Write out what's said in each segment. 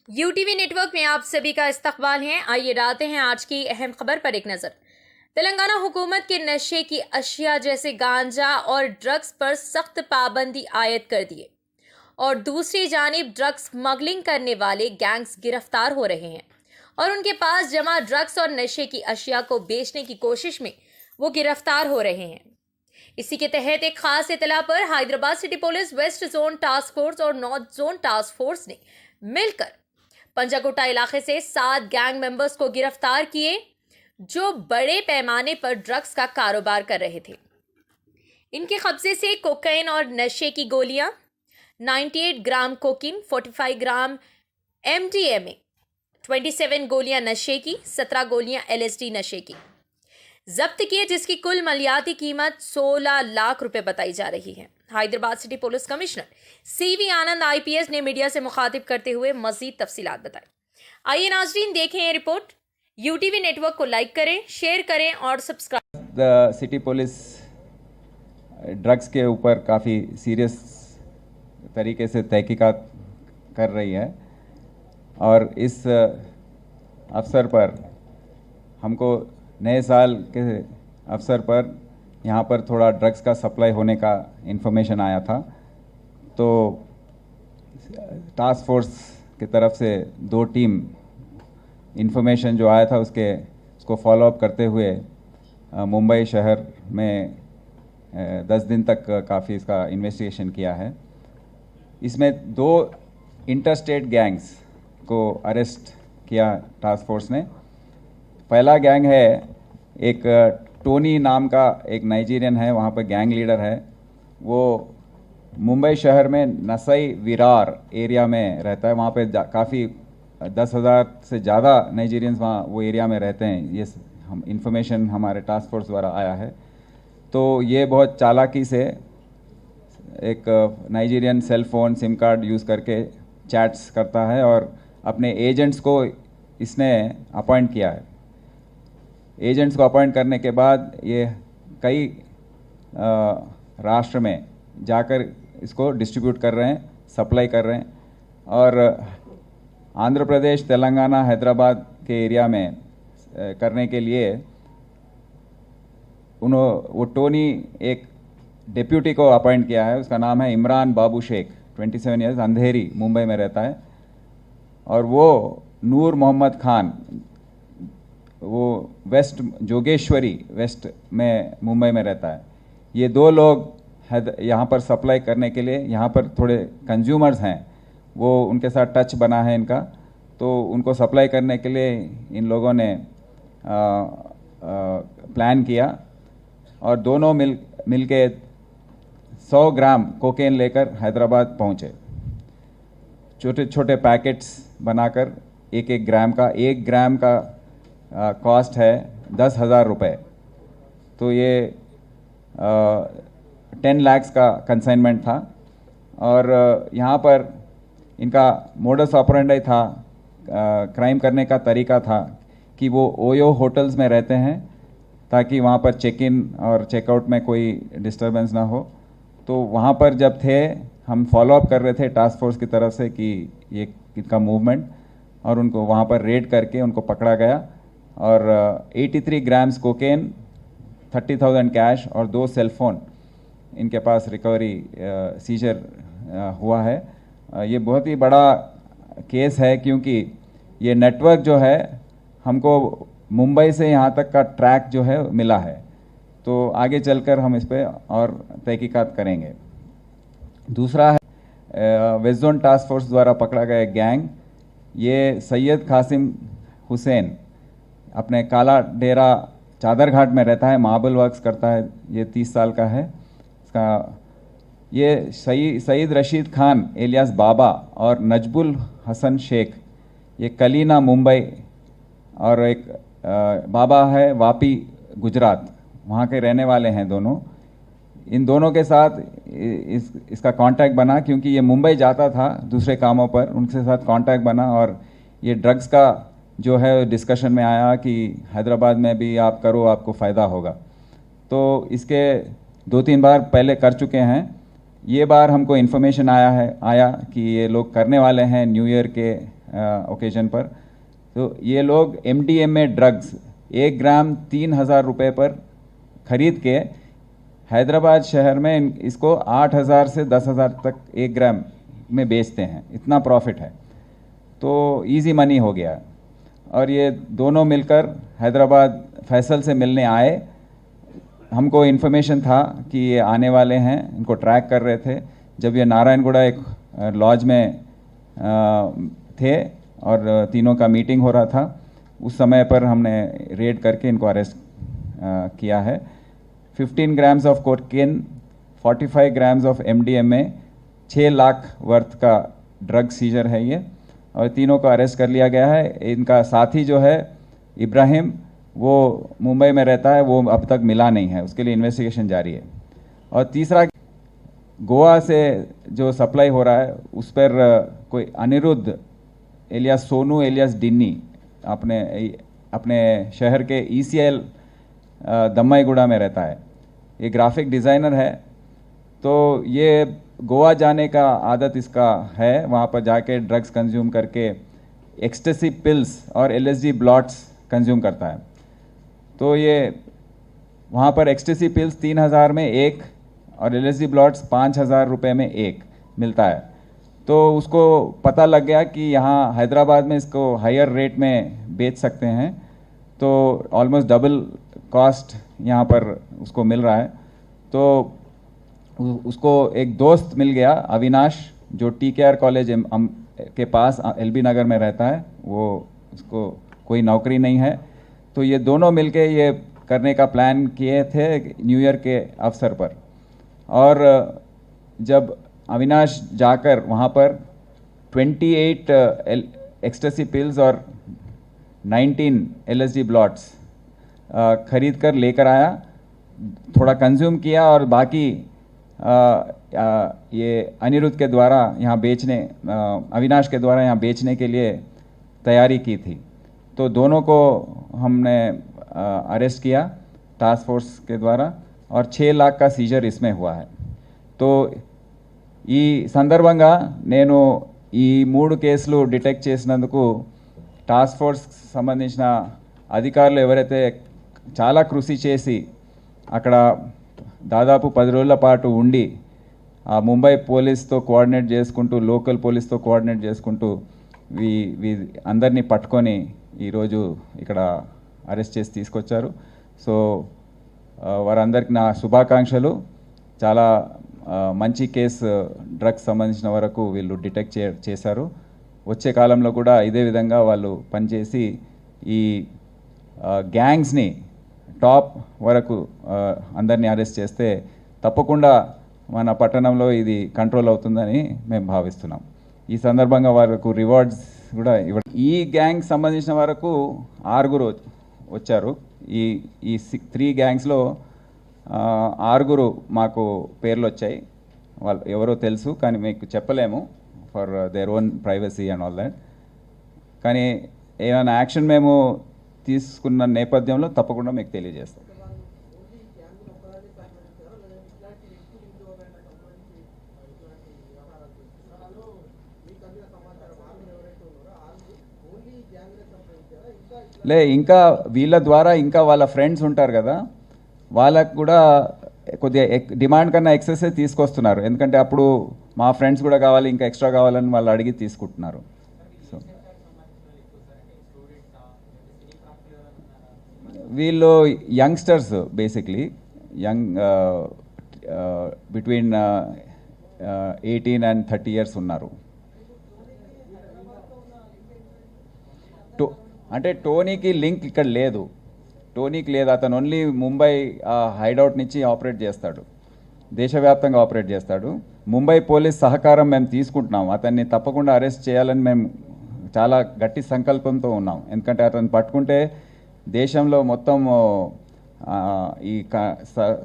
UTV network में आप सभी का इस्तकबाल है। आइए डालते हैं आज की अहम खबर पर एक नजर। तेलंगाना हुकूमत के नशे की अशिया जैसे गांजा और ड्रग्स पर सख्त पाबंदी आयद कर दी है और दूसरी जानिब ड्रग्स स्मगलिंग करने वाले गैंग्स गिरफ्तार हो रहे हैं और उनके पास जमा ड्रग्स और नशे की अशिया को बेचने की कोशिश में वो गिरफ्तार हो रहे हैं। इसी के तहत एक खास इतला पर Hyderabad city police, west zone task force और नॉर्थ जोन टास्क फोर्स ने मिलकर पंजागुट्टा इलाके से 7 गैंग मेंबर्स को गिरफ्तार किए जो बड़े पैमाने पर ड्रग्स का कारोबार कर रहे थे। इनके कब्जे से कोकेन और नशे की गोलियां, 98 ग्राम कोकीन, 45 ग्राम एमडीएमए, 27 गोलियां नशे की, 17 गोलियां एलएसडी नशे की जब्त किए, जिसकी कुल मालियाती कीमत 16 लाख रुपए बताई जा रही है। Hyderabad city police commissioner CV Anand IPS ने मीडिया से मुखातिब करते हुए मजीद तफसीलात बताई। आइए नाजरीन देखें ये रिपोर्ट। यूटीवी नेटवर्क को लाइक करें, शेयर करें और subscribe. The city police drugs के ऊपर काफ़ी सीरियस तरीके से तहकीकात कर रही है और इस अवसर पर हमको नए साल के अवसर पर यहाँ पर थोड़ा ड्रग्स का सप्लाई होने का इन्फॉर्मेशन आया था, तो टास्क फोर्स की तरफ से 2 टीम इन्फॉर्मेशन जो आया था उसको फॉलो अप करते हुए मुंबई शहर में 10 दिन तक काफ़ी इसका इन्वेस्टिगेशन किया है। इसमें 2 इंटरस्टेट गैंग्स को अरेस्ट किया टास्क फोर्स ने। पहला गैंग है एक टोनी नाम का एक नाइजीरियन है, वहाँ पर गैंग लीडर है। वो मुंबई शहर में नसई विरार एरिया में रहता है। वहाँ पे काफ़ी 10,000 से ज़्यादा नाइजीरियंस वहाँ वो एरिया में रहते हैं। ये हम इंफॉर्मेशन हमारे टास्क फोर्स द्वारा आया है। तो ये बहुत चालाकी से एक Nigerian cell phone SIM card use करके चैट्स करता है और अपने एजेंट्स को इसने अपॉइंट किया है। एजेंट्स को अपॉइंट करने के बाद ये कई राष्ट्र में जाकर इसको डिस्ट्रीब्यूट कर रहे हैं, सप्लाई कर रहे हैं। और आंध्र प्रदेश, तेलंगाना, हैदराबाद के एरिया में करने के लिए वो टोनी एक डिप्यूटी को अपॉइंट किया है। उसका नाम है इमरान बाबू शेख, 27 ईयर्स, अंधेरी मुंबई में रहता है। और वो नूर मोहम्मद खान, वो वेस्ट जोगेश्वरी वेस्ट में मुंबई में रहता है। ये 2 लोग यहाँ पर सप्लाई करने के लिए, यहाँ पर थोड़े कंज्यूमर्स हैं, वो उनके साथ टच बना है इनका, तो उनको सप्लाई करने के लिए इन लोगों ने प्लान किया और दोनों मिल के 100 ग्राम कोकेन लेकर हैदराबाद पहुँचे। छोटे छोटे पैकेट्स बनाकर 1-1 ग्राम का, 1 ग्राम का कॉस्ट है 10,000 रुपये। तो ये 10 लाख का कंसाइनमेंट था। और यहाँ पर इनका मोडस ऑपरेंडी था, क्राइम करने का तरीका था कि वो ओयो होटल्स में रहते हैं ताकि वहाँ पर चेक इन और चेकआउट में कोई डिस्टर्बेंस ना हो। तो वहाँ पर जब थे, हम फॉलो अप कर रहे थे टास्क फोर्स की तरफ से कि ये इनका मूवमेंट, और उनको वहाँ पर रेड करके उनको पकड़ा गया और 83 ग्राम्स कोकेन, 30,000 कैश और 2 सेलफोन इनके पास रिकवरी सीजर हुआ है। ये बहुत ही बड़ा केस है क्योंकि ये नेटवर्क जो है हमको मुंबई से यहाँ तक का ट्रैक जो है मिला है। तो आगे चलकर हम इस पर और तहकीकात करेंगे। दूसरा है वेस्ट जोन टास्क फोर्स द्वारा पकड़ा गया गैंग। ये सैयद कासिम हुसैन अपने काला डेरा चादर घाट में रहता है, मार्बल वर्क्स करता है। ये 30 साल का है। इसका ये सईद रशीद खान एलियास बाबा और नजबुल हसन शेख, ये कलीना मुंबई, और एक बाबा है वापी गुजरात, वहाँ के रहने वाले हैं दोनों। इन दोनों के साथ इसका कांटेक्ट बना क्योंकि ये मुंबई जाता था दूसरे कामों पर, उनके साथ कांटेक्ट बना और ये ड्रग्स का जो है डिस्कशन में आया कि हैदराबाद में भी आप करो, आपको फ़ायदा होगा। तो इसके 2-3 बार पहले कर चुके हैं। ये बार हमको इन्फॉर्मेशन आया कि ये लोग करने वाले हैं न्यू ईयर के ओकेजन पर। तो ये लोग MDMA ड्रग्स 1 ग्राम 3,000 रुपये पर खरीद के हैदराबाद शहर में इसको 8,000 से 10,000 तक 1 ग्राम में बेचते हैं। इतना प्रॉफिट है, तो इजी मनी हो गया। और ये दोनों मिलकर हैदराबाद फैसल से मिलने आए। हमको इन्फॉर्मेशन था कि ये आने वाले हैं, इनको ट्रैक कर रहे थे। जब ये नारायणगुड़ा एक लॉज में थे और तीनों का मीटिंग हो रहा था, उस समय पर हमने रेड करके इनको अरेस्ट किया है। 15 grams of cocaine, 45 grams of MDMA, 6 lakh worth का ड्रग सीजर है ये, और तीनों को अरेस्ट कर लिया गया है। इनका साथी जो है इब्राहिम, वो मुंबई में रहता है, वो अब तक मिला नहीं है, उसके लिए इन्वेस्टिगेशन जारी है। और तीसरा, गोवा से जो सप्लाई हो रहा है उस पर कोई अनिरुद्ध एलियास सोनू एलियास डिन्नी अपने शहर के ECL दम्माईगुड़ा में रहता है। ये ग्राफिक डिज़ाइनर है। तो ये गोवा जाने का आदत इसका है, वहाँ पर जाके ड्रग्स कंज्यूम करके एक्सटेसी पिल्स और LSD ब्लॉट्स कंज्यूम करता है। तो ये वहाँ पर एक्सटेसी पिल्स 3,000 में एक और LSD ब्लॉट्स 5,000 रुपये में एक मिलता है। तो उसको पता लग गया कि यहाँ हैदराबाद में इसको हायर रेट में बेच सकते हैं, तो ऑलमोस्ट डबल कॉस्ट यहाँ पर उसको मिल रहा है। तो उसको एक दोस्त मिल गया, अविनाश, जो TKR कॉलेज के पास LB नगर में रहता है। वो उसको कोई नौकरी नहीं है, तो ये दोनों मिलके ये करने का प्लान किए थे न्यू ईयर के अवसर पर। और जब अविनाश जाकर वहाँ पर 28 एक्सटेसी पिल्स और 19 LSD ब्लॉट्स खरीद कर लेकर आया, थोड़ा कंज्यूम किया और बाकी ये अनिरुद्ध के द्वारा यहाँ बेचने, अविनाश के द्वारा यहाँ बेचने के लिए तैयारी की थी। तो दोनों को हमने अरेस्ट किया टास्क फोर्स के द्वारा, और 6 लाख का सीजर इसमें हुआ है। तो ఈ సందర్భంగా నేను ఈ 3 కేసులు డిటెక్ట్ చేసినందుకు టాస్క్ ఫోర్స్ సంబంధించిన అధికారులు ఎవరైతే చాలా కృషి చేసి అక్కడ దాదాపు 10 రోజుల పాటు ఉండి ఆ ముంబై పోలీస్తో కోఆర్డినేట్ చేసుకుంటూ, లోకల్ పోలీస్తో కోఆర్డినేట్ చేసుకుంటూ అందరినీ పట్టుకొని ఈరోజు ఇక్కడ అరెస్ట్ చేసి తీసుకొచ్చారు. సో వారందరికీ నా శుభాకాంక్షలు. చాలా మంచి కేసు డ్రగ్స్ సంబంధించిన వరకు వీళ్ళు డిటెక్ట్ చేశారు. వచ్చే కాలంలో కూడా ఇదే విధంగా వాళ్ళు పనిచేసి ఈ గ్యాంగ్స్ని టాప్ వరకు అందరినీ అరెస్ట్ చేస్తే తప్పకుండా మన పట్టణంలో ఇది కంట్రోల్ అవుతుందని మేము భావిస్తున్నాం. ఈ సందర్భంగా వారికి రివార్డ్స్ కూడా ఇవ్వడం. ఈ గ్యాంగ్ సంబంధించిన వరకు 6 వచ్చారు. ఈ 3 గ్యాంగ్స్లో 6 మాకు పేర్లు వచ్చాయి. వాళ్ళు ఎవరో తెలుసు, కానీ మీకు చెప్పలేము for their own privacy and all that. కానీ ఏమైనా యాక్షన్ మేము తీసుకున్న నేపథ్యంలో తప్పకుండా మీకు తెలియజేస్తాం. ఇంకా వీళ్ళ ద్వారా ఇంకా వాళ్ళ ఫ్రెండ్స్ ఉంటారు కదా, వాళ్ళకు కూడా కొద్దిగా డిమాండ్ కన్నా ఎక్సెస్ తీసుకొస్తున్నారు. ఎందుకంటే అప్పుడు మా ఫ్రెండ్స్ కూడా కావాలి, ఇంకా ఎక్స్ట్రా కావాలని వాళ్ళు అడిగి తీసుకుంటున్నారు. సో వీళ్ళు youngsters, basically between 18 and 30 years ఉన్నారు. అంటే టోనీకి లింక్ ఇక్కడ లేదు, అతను ఓన్లీ ముంబై హైడౌట్ నుంచి ఆపరేట్ చేస్తాడు, దేశవ్యాప్తంగా ఆపరేట్ చేస్తాడు. ముంబై పోలీస్ సహకారం మేము తీసుకుంటున్నాం. అతన్ని తప్పకుండా అరెస్ట్ చేయాలని మేము చాలా గట్టి సంకల్పంతో ఉన్నాం. ఎందుకంటే అతను పట్టుకుంటే దేశంలో మొత్తం ఈ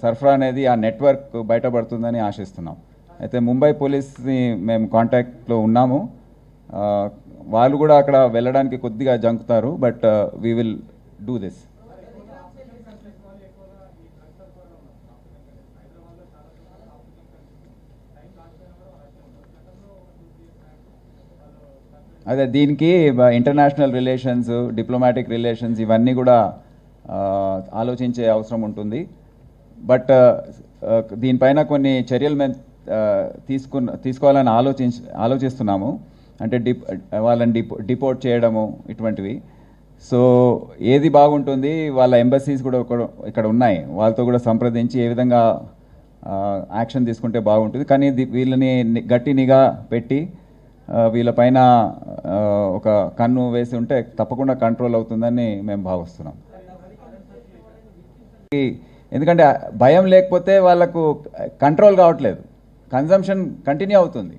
సరఫరా అనేది, ఆ నెట్వర్క్ బయటపడుతుందని ఆశిస్తున్నాం. అయితే ముంబై పోలీస్ని మేము కాంటాక్ట్లో ఉన్నాము. వాళ్ళు కూడా అక్కడ వెళ్ళడానికి కొద్దిగా జంకుతారు, but we will do this. అదే దీనికి ఇంటర్నేషనల్ రిలేషన్స్, డిప్లొమాటిక్ రిలేషన్స్ ఇవన్నీ కూడా ఆలోచించే అవసరం ఉంటుంది. బట్ దీనిపైన కొన్ని చర్యలు మేము తీసుకోవాలని ఆలోచిస్తున్నాము. అంటే వాళ్ళని డిపోర్ట్ చేయడము ఇటువంటివి. సో ఏది బాగుంటుంది, వాళ్ళ ఎంబసీస్ కూడా ఇక్కడ ఉన్నాయి, వాళ్ళతో కూడా సంప్రదించి ఏ విధంగా యాక్షన్ తీసుకుంటే బాగుంటుంది. కానీ వీళ్ళని గట్టి నిఘా పెట్టి వీళ్ళపైన ఒక కన్ను వేసి ఉంటే తప్పకుండా కంట్రోల్ అవుతుందని మేము భావిస్తున్నాం. ఎందుకంటే భయం లేకపోతే వాళ్ళకు కంట్రోల్ కావట్లేదు, కన్జంప్షన్ కంటిన్యూ అవుతుంది.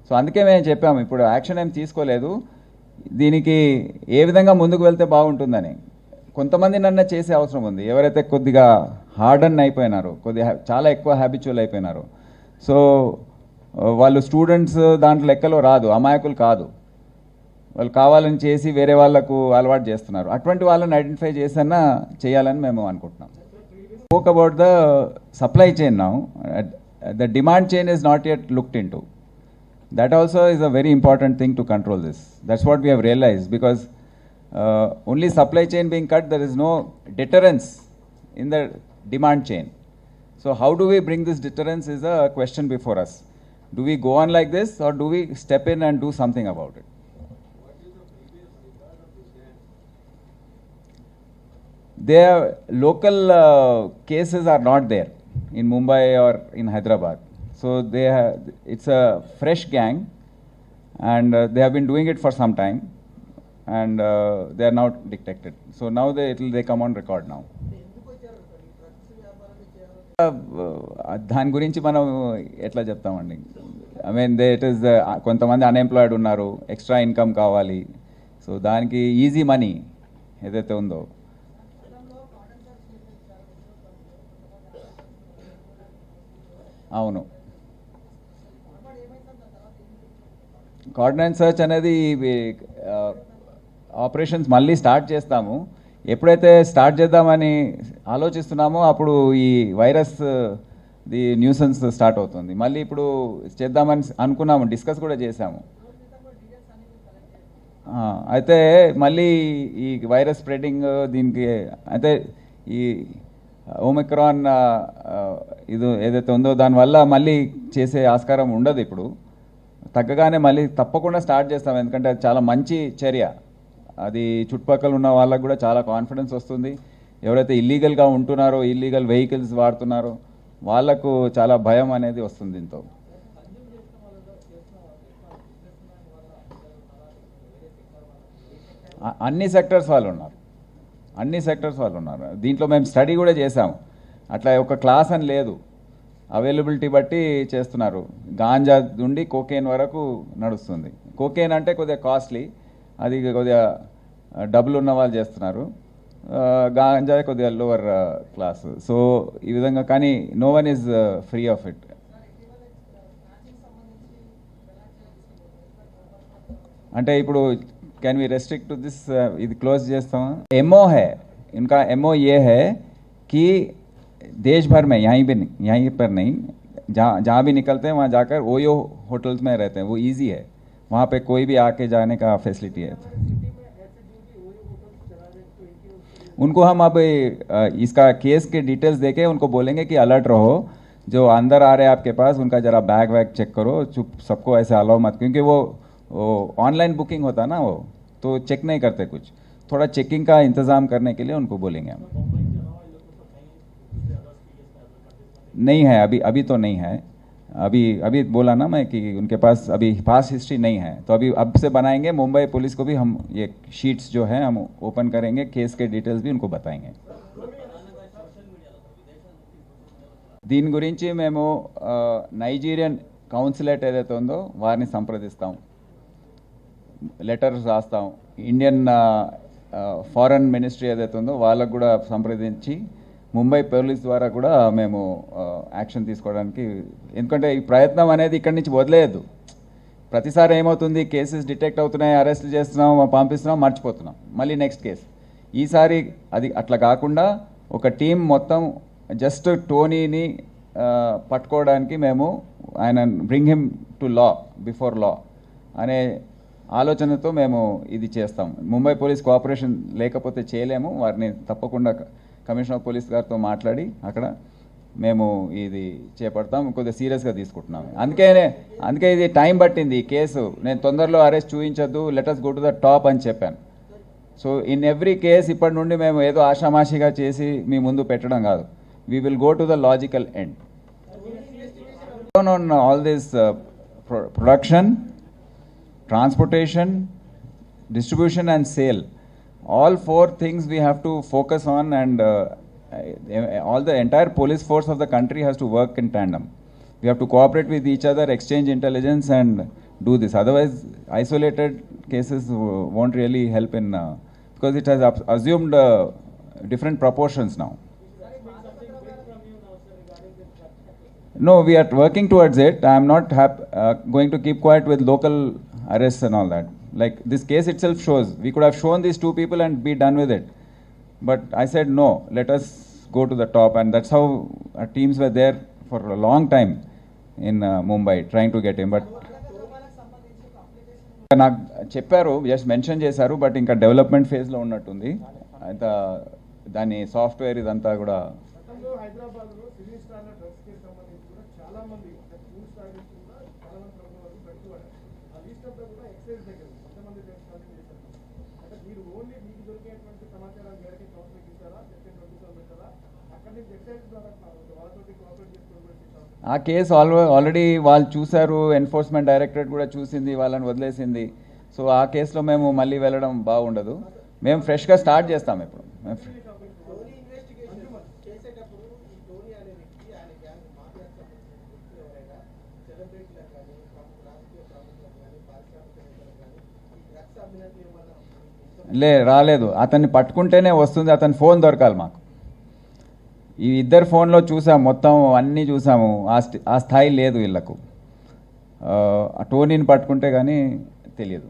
సో అందుకే మేము చెప్పాము, ఇప్పుడు యాక్షన్ ఏం తీసుకోలేదు, దీనికి ఏ విధంగా ముందుకు వెళ్తే బాగుంటుందని. కొంతమంది నన్ను చేసే అవసరం ఉంది, ఎవరైతే కొద్దిగా హార్డన్ అయిపోయినారో, కొద్దిగా చాలా ఎక్కువ హ్యాబిచువల్ అయిపోయినారో. సో వాళ్ళు స్టూడెంట్స్ దాంట్లో లెక్కలో రాదు, అమాయకులు కాదు, వాళ్ళు కావాలని చేసి వేరే వాళ్ళకు అలవాటు చేస్తున్నారు. అటువంటి వాళ్ళని ఐడెంటిఫై చేసన్నా చేయాలని మేము అనుకుంటున్నాం. Spoke about the supply chain now. The demand chain is not yet looked into. That also is a very important thing to control this. That's what we have realized, because only supply chain being cut, there is no deterrence in the demand chain. So how do we bring this deterrence is a question before us. Do we go on like this, or do we step in and do something about it? Their local cases are not there in Mumbai or in Hyderabad. So it's a fresh gang, and they have been doing it for some time, and they are now detected. So now they come on record now. దాని గురించి మనం ఎట్లా చెప్తామండి? I mean it is కొంతమంది unemployed ఉన్నారు, extra income కావాలి. So దానికి easy money ఏదైతే ఉందో, అవును, కార్డినెన్స్ సర్చ్ అనేది ఆపరేషన్స్ మళ్ళీ స్టార్ట్ చేస్తాము. ఎప్పుడైతే స్టార్ట్ చేద్దామని ఆలోచిస్తున్నామో అప్పుడు ఈ వైరస్ ది న్యూసెన్స్ స్టార్ట్ అవుతుంది. మళ్ళీ ఇప్పుడు చేద్దామని అనుకున్నాము, డిస్కస్ కూడా చేశాము. అయితే మళ్ళీ ఈ వైరస్ స్ప్రెడింగ్ దీనికి అయితే ఈ ఓమిక్రాన్ ఇది ఏదైతే ఉందో దానివల్ల మళ్ళీ చేసే ఆస్కారం ఉండదు. ఇప్పుడు తగ్గగానే మళ్ళీ తప్పకుండా స్టార్ట్ చేస్తాం, ఎందుకంటే అది చాలా మంచి చర్య. అది చుట్టుపక్కల ఉన్న వాళ్ళకు కూడా చాలా కాన్ఫిడెన్స్ వస్తుంది. ఎవరైతే ఇల్లీగల్గా ఉంటున్నారో, ఇల్లీగల్ వెహికల్స్ వాడుతున్నారో వాళ్ళకు చాలా భయం అనేది వస్తుంది. దీంతో అన్ని సెక్టర్స్ వాళ్ళు ఉన్నారు. దీంట్లో మేము స్టడీ కూడా చేసాము. అట్లా ఒక క్లాస్ అని లేదు, అవైలబిలిటీ బట్టి చేస్తున్నారు. గాంజా నుండి కోకేన్ వరకు నడుస్తుంది. కోకేన్ అంటే కొద్దిగా కాస్ట్లీ, అది కొద్దిగా డబ్బులు ఉన్న వాళ్ళు చేస్తున్నారు. గాంజా కొద్దిగా లోవర్ క్లాస్. సో ఈ విధంగా, కానీ no one is free of it. అంటే ఇప్పుడు can we restrict to this, ఇది क्लोज చేస్తామా? एमओ है इनका, एमओ ये है कि देश भर में यहीं पर नहीं, जहाँ भी निकलते हैं वहाँ जाकर ओयो होटल्स में रहते हैं, वो इजी है, वहाँ पे कोई भी आके जाने का फैसिलिटी है. उनको हम अब इसका केस के डिटेल्स देके उनको बोलेंगे कि अलर्ट रहो, जो अंदर आ रहे हैं आपके पास उनका ज़रा बैग वैग चेक करो, चुप सबको ऐसे अलाउ मत, क्योंकि वो ऑनलाइन बुकिंग होता है ना, वो तो चेक नहीं करते कुछ. थोड़ा चेकिंग का इंतज़ाम करने के लिए उनको बोलेंगे हम. नहीं है अभी तो नहीं है. अभी बोला ना मैं कि उनके पास अभी पास हिस्ट्री नहीं है, तो अभी अब से बनाएंगे. मुंबई पुलिस को भी हम ये शीट्स जो है हम ओपन करेंगे, केस के डिटेल्स भी उनको बताएंगे. దీని గురించి మేము నైజీరియన్ కౌన్సిలేట్ ఏదైతే ఉందో వారిని సంప్రదిస్తాం, లెటర్స్ రాస్తాం. ఇండియన్ ఫారెన్ మినిస్ట్రీ ఏదైతే ఉందో వాళ్ళకు కూడా సంప్రదించి ముంబై పోలీస్ ద్వారా కూడా మేము యాక్షన్ తీసుకోవడానికి, ఎందుకంటే ఈ ప్రయత్నం అనేది ఇక్కడి నుంచి వదిలేయద్దు. ప్రతిసారి ఏమవుతుంది, కేసెస్ డిటెక్ట్ అవుతున్నాయి, అరెస్ట్ చేస్తున్నాం, పంపిస్తున్నాం, మర్చిపోతున్నాం, మళ్ళీ నెక్స్ట్ కేసు. ఈసారి అది అట్లా కాకుండా ఒక టీం మొత్తం జస్ట్ టోనీని పట్టుకోవడానికి మేము ఆయన bring him to law, before law అనే ఆలోచనతో మేము ఇది చేస్తాం. ముంబై పోలీస్ కోఆపరేషన్ లేకపోతే చేయలేము. వారిని తప్పకుండా కమిషనర్ ఆఫ్ పోలీస్ గారితో మాట్లాడి అక్కడ మేము ఇది చేపడతాం. కొద్దిగా సీరియస్గా తీసుకుంటున్నాం. అందుకే ఇది టైం పట్టింది ఈ కేసు. నేను తొందరలో అరెస్ట్ చూపించద్దు, let's go to the top అని చెప్పాను. సో ఇన్ ఎవ్రీ కేస్ ఇప్పటి నుండి మేము ఏదో ఆషామాషిగా చేసి మీ ముందు పెట్టడం కాదు. We will go to the logical end. On all this production, transportation, distribution and sale, all four things we have to focus on, and all the entire police force of the country has to work in tandem. We have to cooperate with each other, exchange intelligence and do this. Otherwise isolated cases won't really help in because it has assumed different proportions now. No, we are working towards it. I am not going to keep quiet with local arrests and all that. Like this case itself shows, we could have shown these two people and be done with it. But I said no, let us go to the top, and that's how our teams were there for a long time in Mumbai trying to get him. But నాకు చెప్పారు, just mention చేశారు, but ఇంకా development ఫేజ్లో ఉన్నట్టుంది. అంత దాని software ఇదంతా కూడా ఆ కేసు ఆల్రెడీ వాళ్ళు చూశారు, ఎన్ఫోర్స్మెంట్ డైరెక్టరేట్ కూడా చూసింది, వాళ్ళని వదిలేసింది. సో ఆ కేసులో మేము మళ్ళీ వెళ్ళడం బాగుండదు. మేము ఫ్రెష్గా స్టార్ట్ చేస్తాం ఇప్పుడు. రాలేదు. అతన్ని పట్టుకుంటేనే వస్తుంది. అతని ఫోన్ దొరకాలి మాకు. ఈ ఇద్దరు ఫోన్లో చూసాము, మొత్తం అన్నీ చూసాము. ఆ స్థాయి లేదు వీళ్ళకు. ఆ టోనీని పట్టుకుంటే కానీ తెలియదు.